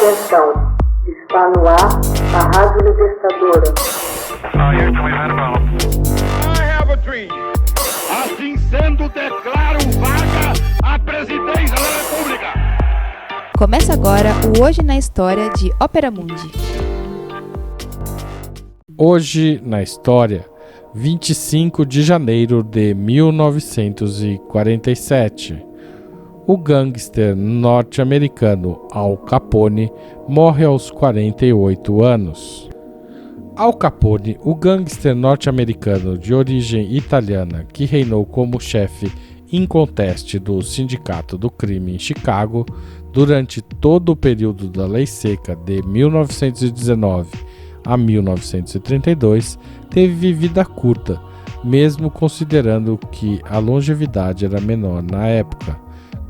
Atenção, está no ar a Rádio Libertadora. I have a dream. Assim sendo, declaro vaga a presidência da República. Começa agora o Hoje na História de Ópera Mundi. Hoje na História, 25 de janeiro de 1947. O gangster norte-americano Al Capone morre aos 48 anos. Al Capone, o gangster norte-americano de origem italiana que reinou como chefe inconteste do Sindicato do Crime em Chicago durante todo o período da Lei Seca de 1919 a 1932, teve vida curta, mesmo considerando que a longevidade era menor na época.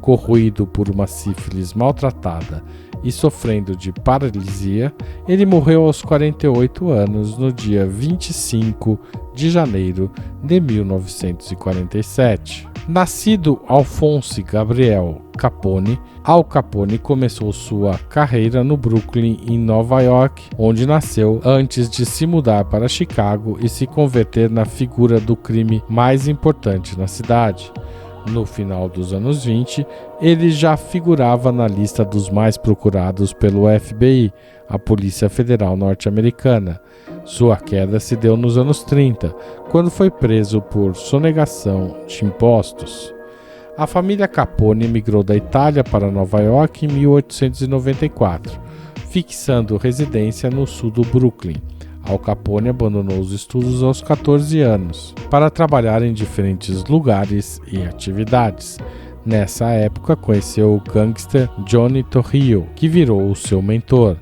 Corroído por uma sífilis maltratada e sofrendo de paralisia, ele morreu aos 48 anos no dia 25 de janeiro de 1947. Nascido Alphonse Gabriel Capone, Al Capone começou sua carreira no Brooklyn, em Nova York, onde nasceu, antes de se mudar para Chicago e se converter na figura do crime mais importante na cidade. No final dos anos 20, ele já figurava na lista dos mais procurados pelo FBI, a Polícia Federal Norte-Americana. Sua queda se deu nos anos 30, quando foi preso por sonegação de impostos. A família Capone migrou da Itália para Nova York em 1894, fixando residência no sul do Brooklyn. Al Capone abandonou os estudos aos 14 anos para trabalhar em diferentes lugares e atividades. Nessa época, conheceu o gangster Johnny Torrio, que virou o seu mentor.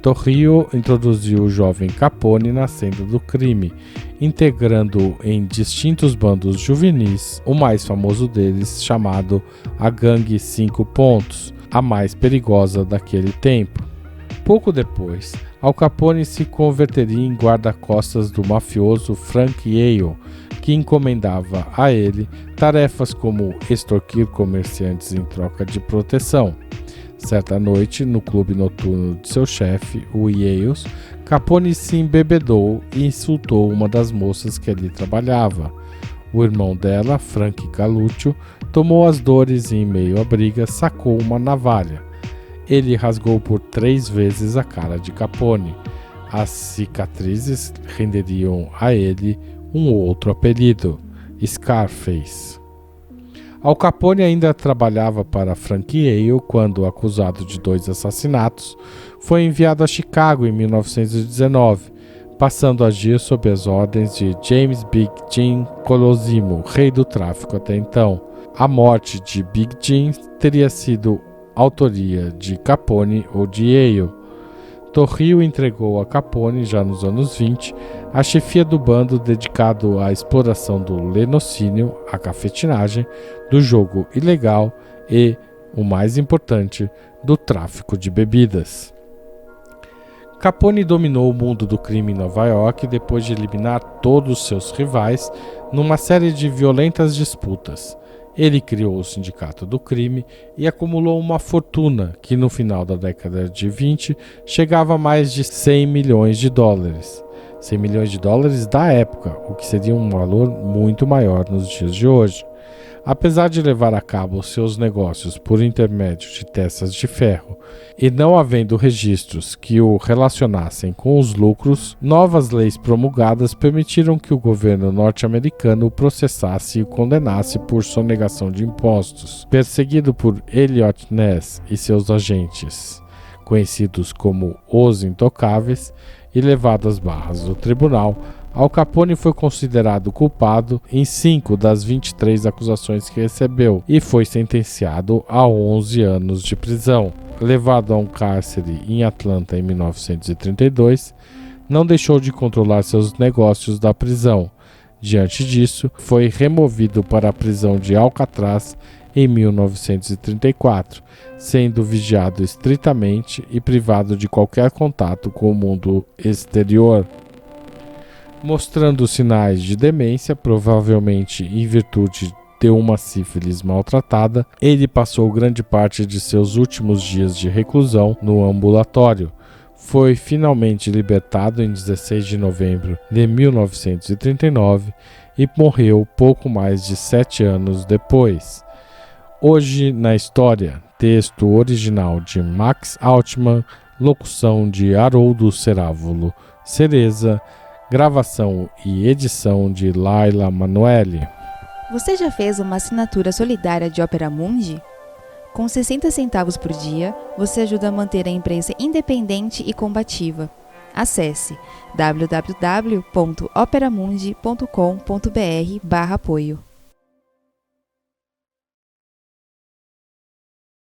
Torrio introduziu o jovem Capone na cena do crime, integrando-o em distintos bandos juvenis, o mais famoso deles chamado a Gangue 5 Pontos, a mais perigosa daquele tempo. Pouco depois, Al Capone se converteria em guarda-costas do mafioso Frank Yale, que encomendava a ele tarefas como extorquir comerciantes em troca de proteção. Certa noite, no clube noturno de seu chefe, o Yales, Capone se embebedou e insultou uma das moças que ali trabalhava. O irmão dela, Frank Galluccio, tomou as dores e, em meio à briga, sacou uma navalha. Ele rasgou por 3 vezes a cara de Capone. As cicatrizes renderiam a ele um outro apelido, Scarface. Al Capone ainda trabalhava para Frank Yale quando, acusado de 2 assassinatos, foi enviado a Chicago em 1919, passando a agir sob as ordens de James Big Jim Colosimo, rei do tráfico até então. A morte de Big Jim teria sido autoria de Capone ou de Yale. Torrio entregou a Capone, já nos anos 20, a chefia do bando dedicado à exploração do lenocínio, a cafetinagem, do jogo ilegal e, o mais importante, do tráfico de bebidas. Capone dominou o mundo do crime em Nova York depois de eliminar todos seus rivais numa série de violentas disputas. Ele criou o Sindicato do Crime e acumulou uma fortuna que, no final da década de 20, chegava a mais de 100 milhões de dólares. 100 milhões de dólares da época, o que seria um valor muito maior nos dias de hoje. Apesar de levar a cabo seus negócios por intermédio de testas de ferro e não havendo registros que o relacionassem com os lucros, novas leis promulgadas permitiram que o governo norte-americano o processasse e o condenasse por sonegação de impostos. Perseguido por Eliot Ness e seus agentes, conhecidos como os Intocáveis, e levado às barras do tribunal, Al Capone foi considerado culpado em 5 das 23 acusações que recebeu e foi sentenciado a 11 anos de prisão. Levado a um cárcere em Atlanta em 1932, não deixou de controlar seus negócios da prisão. Diante disso, foi removido para a prisão de Alcatraz em 1934, sendo vigiado estritamente e privado de qualquer contato com o mundo exterior. Mostrando sinais de demência, provavelmente em virtude de uma sífilis maltratada, ele passou grande parte de seus últimos dias de reclusão no ambulatório. Foi finalmente libertado em 16 de novembro de 1939 e morreu pouco mais de 7 anos depois. Hoje na História, texto original de Max Altman, locução de Haroldo Cerávulo Cereza, gravação e edição de Laila Manoeli. Você já fez uma assinatura solidária de Opera Mundi? Com 60 centavos por dia, você ajuda a manter a imprensa independente e combativa. Acesse www.operamundi.com.br/apoio.